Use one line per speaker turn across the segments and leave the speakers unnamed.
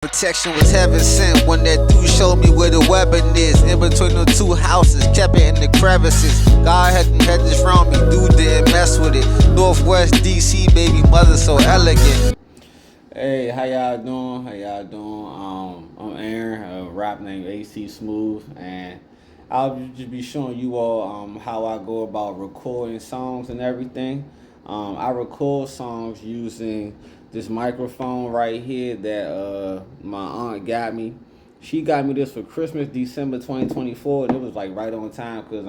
Protection was heaven sent when that dude showed me where the weapon is. In between the two houses, kept it in the crevices. God had them hedges from me, dude didn't mess with it. Northwest DC, baby mother so elegant.
Hey, how y'all doing? How y'all doing? I'm Aaron, a rap named AC Smooth, and I'll just be showing you all how I go about recording songs and everything. I record songs using this microphone right here that my aunt got me. She got me this for Christmas, December 2024, and it was like right on time because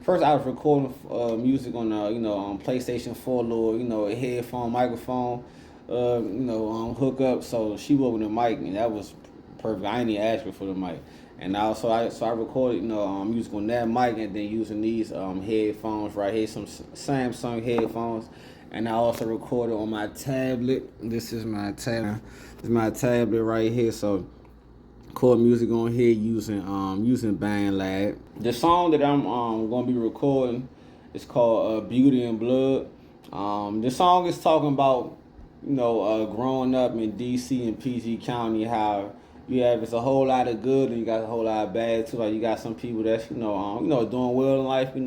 first I was recording music on on PlayStation 4 little a headphone microphone hook up. So she opened the mic, and that was perfect. I didn't even ask her for the mic. And also, I recorded, music on that mic, and then using these headphones right here, some Samsung headphones, and I also recorded on my tablet. This is my tablet. This is my tablet right here. So, record music on here using BandLab. The song that I'm gonna be recording is called "Beauty and Blood." The song is talking about growing up in DC and PG County, how it's a whole lot of good and you got a whole lot of bad too. Like you got some people that's doing well in life. They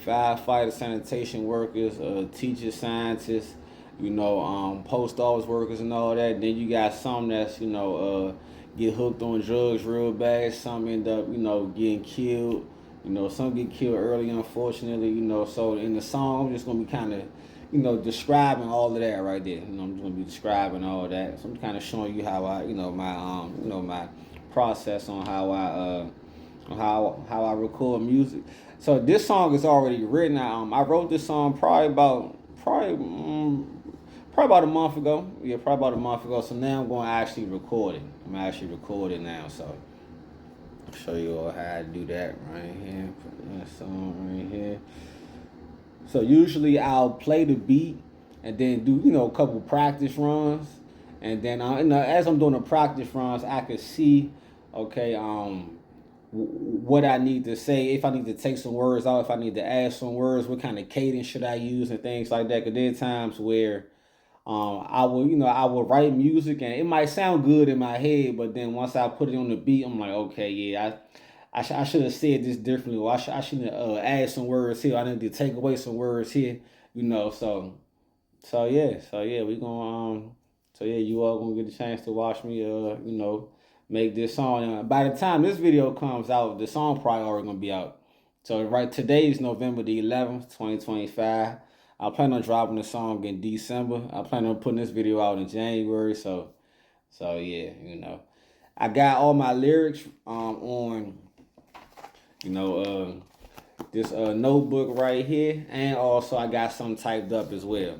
firefighters, sanitation workers, teachers, scientists, post office workers and all that. Then you got some that's get hooked on drugs real bad. Some end up getting killed. Some get killed early, unfortunately. So in the song, I'm just gonna be kind of describing all of that right there. I'm just gonna be describing all of that. So I'm kind of showing you how I, my process on how I record music. So this song is already written. I wrote this song probably about a month ago. Yeah, probably about a month ago. So now I'm going to actually record it. I'm actually recording now. So I'll show you all how I do that right here. Put that song right here. So usually I'll play the beat and then do a couple practice runs, and then as I'm doing the practice runs, I can see okay what I need to say, if I need to take some words out, if I need to add some words, what kind of cadence should I use and things like that. Cause there are times where I will write music and it might sound good in my head, but then once I put it on the beat, I'm like, okay, yeah, I should have said this differently, or I should add some words here. I need to take away some words here, So yeah, we gonna you all gonna get a chance to watch me, make this song. By the time this video comes out, the song probably already gonna be out. So right today is November the 11th, 2025. I plan on dropping the song in December. I plan on putting this video out in January. So yeah, I got all my lyrics on this notebook right here, and also I got some typed up as well.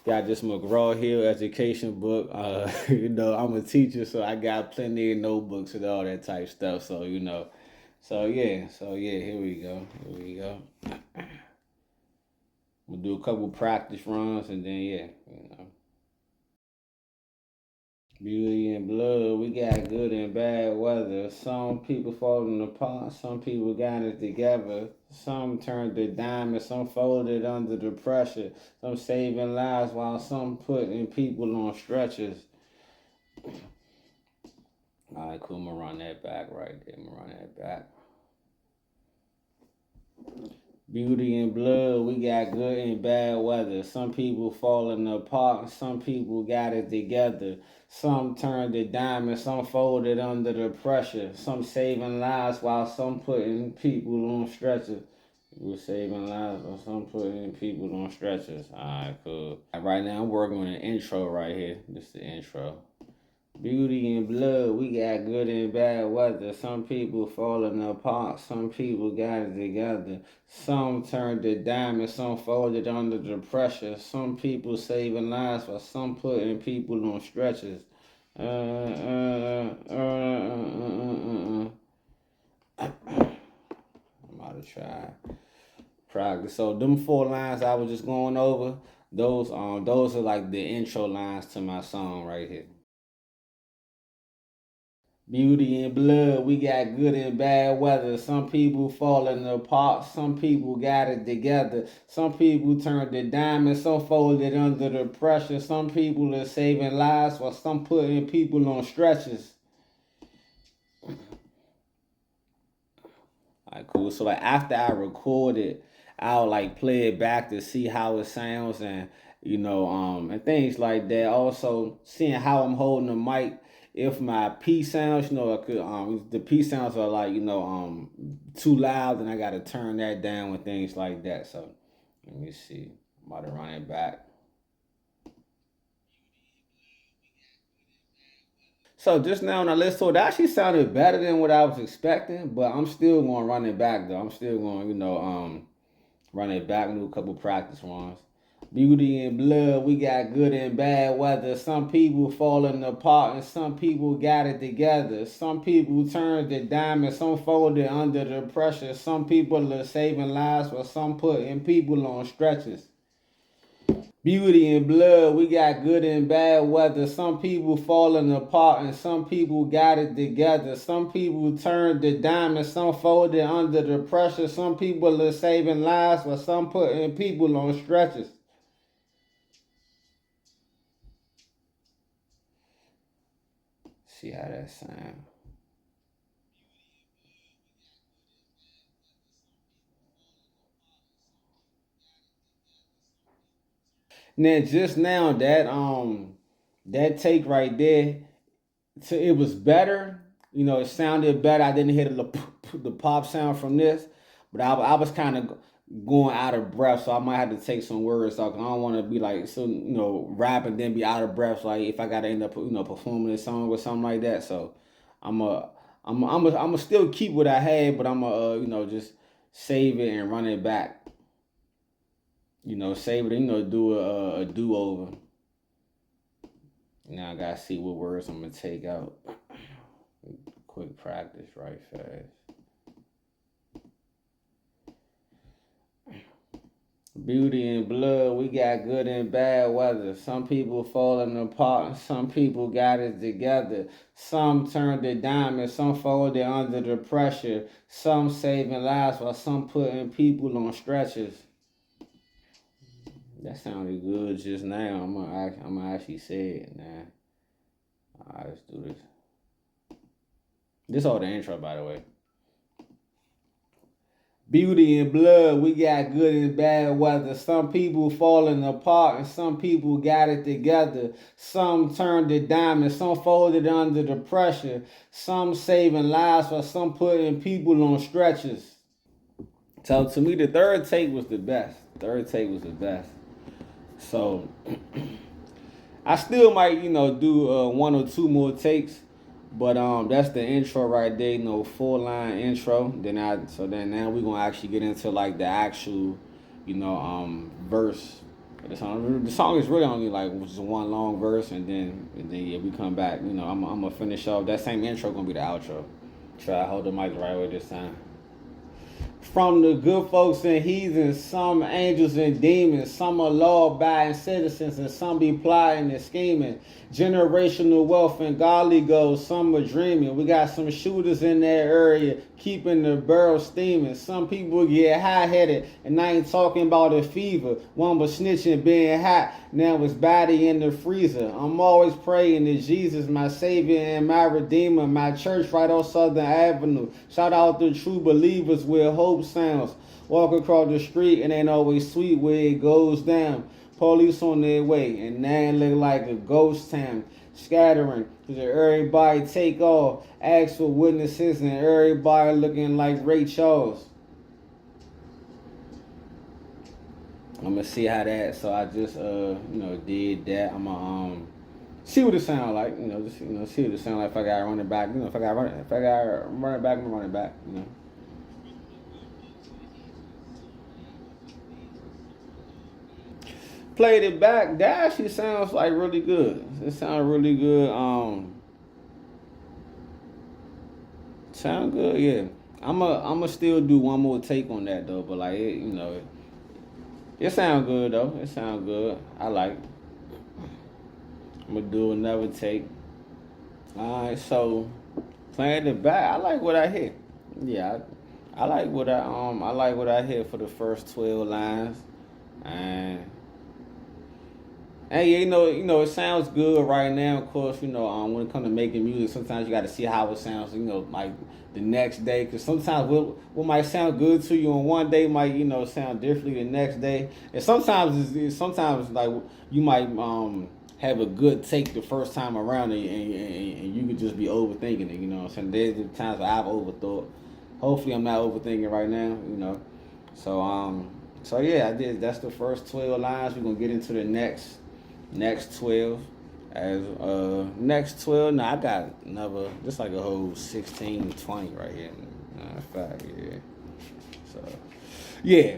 Got this McGraw Hill education book. I'm a teacher, so I got plenty of notebooks and all that type stuff. So yeah, here we go. We'll do a couple practice runs and then Beauty and blood, we got good and bad weather. Some people falling apart, some people got it together. Some turned to diamonds, some folded under the pressure. Some saving lives while some putting people on stretchers. Alright, cool, I'm gonna run that back right there. Beauty and blood, we got good and bad weather. Some people falling apart, some people got it together. Some turned to diamonds, some folded under the pressure. Some saving lives while some putting people on stretchers. We're saving lives while some putting people on stretchers. Alright, cool. Right now I'm working on an intro right here. This is the intro. Beauty and blood, we got good and bad weather. Some people falling apart, some people got it together. Some turned to diamonds, some folded under the pressure. Some people saving lives while some putting people on stretchers. I'm about to try practice. So them 4 lines I was just going over, those are like the intro lines to my song right here. Beauty and blood, we got good and bad weather. Some people falling apart, some people got it together. Some people turned to diamonds, some folded under the pressure. Some people are saving lives while some putting people on stretchers. Alright, cool. So like after I record it, I'll like play it back to see how it sounds and and things like that. Also seeing how I'm holding the mic. If my P sounds, I could the P sounds are like, too loud, then I gotta turn that down and things like that. So let me see. I'm about to run it back. So just now when I listened to it, it actually sounded better than what I was expecting, but I'm still gonna run it back though. I'm still gonna, run it back and do a couple practice runs. Beauty and blood, we got good and bad weather. Some people falling apart and some people got it together. Some people turned to diamonds, some folded under the pressure. Some people are saving lives while some putting people on stretchers. Beauty and blood, we got good and bad weather. Some people falling apart and some people got it together. Some people turned to diamonds, some folded under the pressure. Some people are saving lives while some putting people on stretchers. See how that sound. Now just now that take right there, so it was better. It sounded better. I didn't hear the pop sound from this, but I was kind of going out of breath, so I might have to take some words off. 'Cause I don't want to be like so rap and then be out of breath. Like if I gotta end up performing a song or something like that. So I'm a I'm a still keep what I had, but I'm a just save it and run it back. Save it. Do a do over. Now I gotta see what words I'm gonna take out. Quick practice, right? Fast. Beauty and blood, we got good and bad weather. Some people falling apart, and some people got it together. Some turned to diamonds, some folded under the pressure. Some saving lives while some putting people on stretchers. That sounded good just now. I'm gonna actually say it now. Alright, let's do this. This all the intro, by the way. Beauty and blood, we got good and bad weather. Some people falling apart and some people got it together. Some turned to diamonds, some folded under the pressure. Some saving lives while some putting people on stretchers. So to me, the third take was the best. Third take was the best. So I still might, do one or two more takes, but that's the intro right there, full line intro. Then now we're gonna actually get into like the actual, verse. The song is really only like just one long verse, and then yeah, we come back. I'm gonna finish off that same intro. Gonna be the outro. Try to hold the mic the right way this time. From the good folks and heathens, some angels and demons, some are law-abiding citizens, and some be plotting and scheming. Generational wealth and godly goals, some are dreaming. We got some shooters in that area, keeping the barrel steaming. Some people get high-headed, and I ain't talking about a fever. One was snitching, being hot, now it's body in the freezer. I'm always praying to Jesus, my Savior and my Redeemer. My church right on Southern Avenue. Shout out to true believers where hope sounds. Walk across the street and ain't always sweet where it goes down. Police on their way and now it look like a ghost town. Scattering, cause everybody take off. Ask for witnesses and everybody looking like Ray Charles. I'm gonna see how that. So I just did that. I'm gonna see what it sound like. Just see what it sound like. If I gotta run it back, if I gotta run it back, I'm gonna run it back. Played it back. That actually sounds like really good. It sounds really good. Sound good. Yeah. I'm still do one more take on that though. But like it sound good though. It sound good. I like it. I'm gonna do another take. Alright, so Playing it back, I like what I hear. Yeah, I like what I like what I hear for the first 12 lines, and yeah, it sounds good right now. Of course, when it comes to making music, sometimes you got to see how it sounds. Like the next day, because sometimes what might sound good to you on one day might sound differently the next day, and sometimes like you might have a good take the first time around, and you could just be overthinking it. You know what I'm saying? There's the times where I've overthought. Hopefully, I'm not overthinking right now. So so yeah, I did. That's the first 12 lines. We're gonna get into the next 12. As next 12, now I got another, just like a whole 16 to 20 right here. Fact, yeah. So yeah.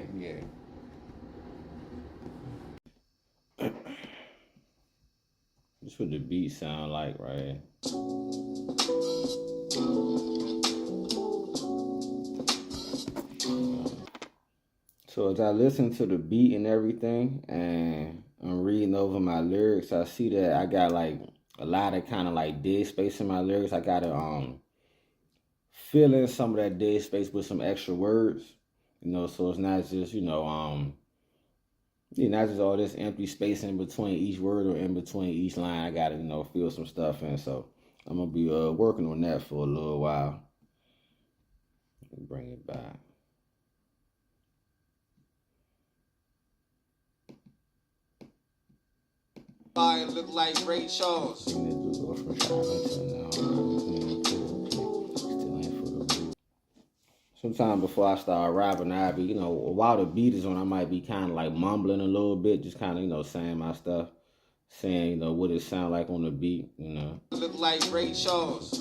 That's what the beat sound like right here. So as I listen to the beat and everything, and I'm reading over my lyrics, I see that I got like a lot of kind of like dead space in my lyrics. I gotta fill in some of that dead space with some extra words, so it's not just not just all this empty space in between each word or in between each line. I gotta fill some stuff in. So I'm gonna be working on that for a little while. Bring it back.
Look like Ray Charles.
Sometimes before I start rapping, I be, while the beat is on, I might be kind of like mumbling a little bit, just kind of, saying my stuff, saying, what it sound like on the beat,
Look like Ray Charles.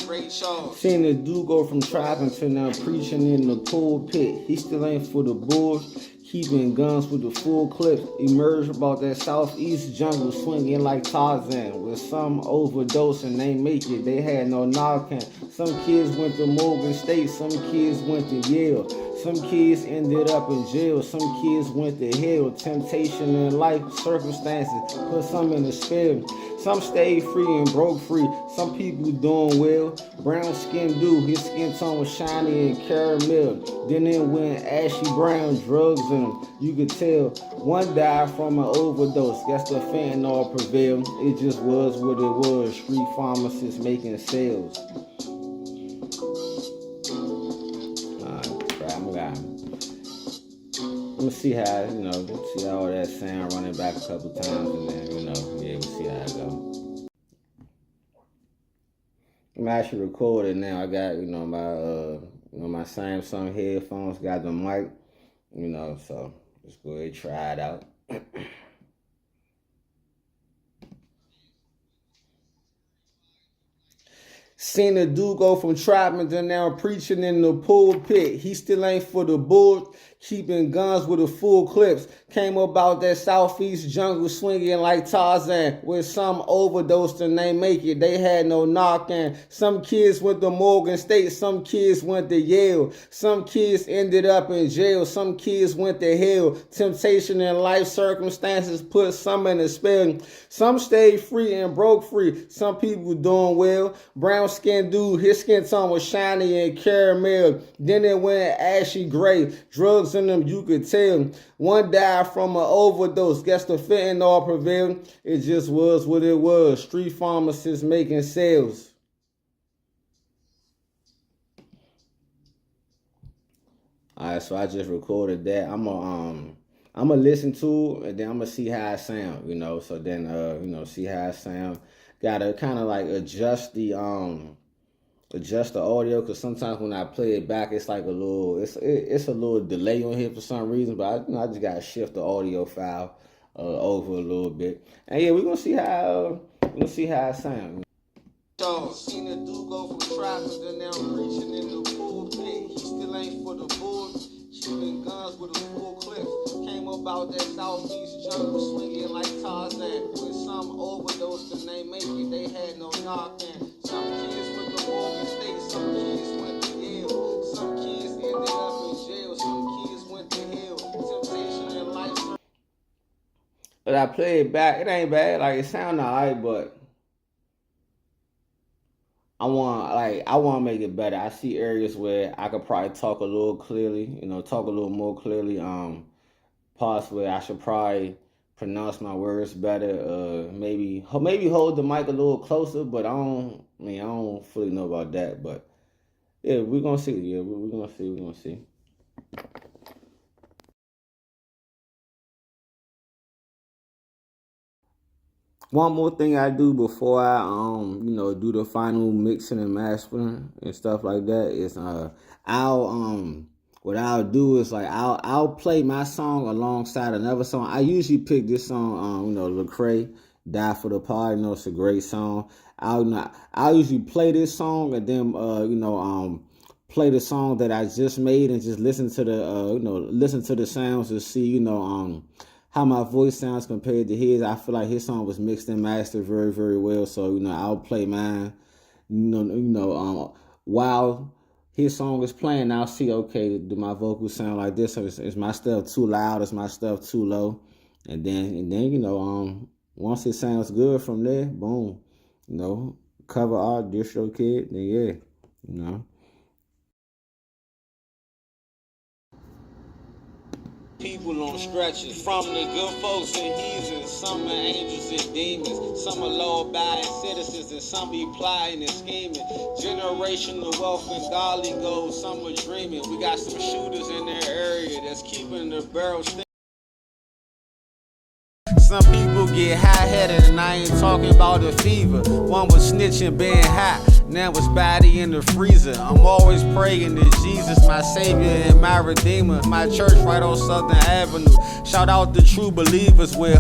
Ray Charles.
Seeing the dude go from trapping to now preaching in the pulpit. He still ain't for the bulls. Keeping guns with the full clips. Emerge about that southeast jungle swinging like Tarzan. With some overdose and they make it. They had no knocking. Some kids went to Morgan State. Some kids went to Yale. Some kids ended up in jail. Some kids went to hell. Temptation and life circumstances put some in the spell. Some stayed free and broke free. Some people doing well. Brown skin dude, his skin tone was shiny and caramel. Then it went ashy brown, drugs in him. You could tell. One died from an overdose. Guess the fentanyl prevailed. It just was what it was. Street pharmacists making sales. I'm gonna see how, see how all that sound running back a couple times, and then, yeah, we'll see how it go. I'm actually recording now. I got, my Samsung headphones, got the mic, so let's go ahead and try it out. Seen a dude go from trapping to now preaching in the pulpit. He still ain't for the bulls, keeping guns with the full clips. Came about that southeast jungle swinging like Tarzan. With some overdosed and they make it. They had no knocking. Some kids went to Morgan State. Some kids went to Yale. Some kids ended up in jail. Some kids went to hell. Temptation and life circumstances put some in a spell. Some stayed free and broke free. Some people doing well. Brown skin dude, his skin tone was shiny and caramel. Then it went ashy gray. Drugs in them, you could tell. One died from an overdose. Guess the fentanyl prevailed. It just was what it was. Street pharmacists making sales. Alright, so I just recorded that. I'm gonna listen to it, and then I'm gonna see how it sound, So then see how it sound. Gotta kind of like adjust the audio, because sometimes when I play it back, it's like it's a little delay on here for some reason. But I just gotta shift the audio file over a little bit, and yeah, we're gonna see how it sounds.
Seen a dude go from trapping to now preaching in the pulpit. He still ain't for the bulls, keeping guns with a full clip. Came about that southeast jungle swinging like Tarzan. With some overdose and they make it. They had no knocking. Some kids went to Morgan State. Some kids went to Yale. Some kids ended up in jail. Some kids went to hell. Temptation and life.
But I play it back. It ain't bad. Like, it sound alright, but I want to make it better. I see areas where I could probably talk a little clearly, talk a little more clearly. Possibly I should probably pronounce my words better. Maybe hold the mic a little closer, but I don't fully know about that. But yeah, we're gonna see. Yeah, we're gonna see. We're gonna see. One more thing I do before I do the final mixing and mastering and stuff like that is I'll what I'll do is like I'll play my song alongside another song. I usually pick this song Lecrae, Die for the Party. It's a great song. I'll usually play this song and then play the song that I just made and just listen to the sounds to see how my voice sounds compared to his. I feel like his song was mixed and mastered very, very well. So, I'll play mine. While his song is playing, I'll see, okay, do my vocals sound like this? Or is my stuff too loud? Is my stuff too low? And then once it sounds good from there, boom, cover art, DistroKid, then yeah. People on stretches, from the good folks and heathens, some are angels and demons, some are law-abiding citizens, and some be plotting and scheming. Generational wealth and godly gold, some are dreaming. We got some shooters in their area that's keeping the barrel still. Some people get high-headed, and I ain't talking about a fever. One was snitching, being hot, now it's body in the freezer. I'm always praying to Jesus, my Savior and my Redeemer. My church right on Southern Avenue. Shout out to true believers with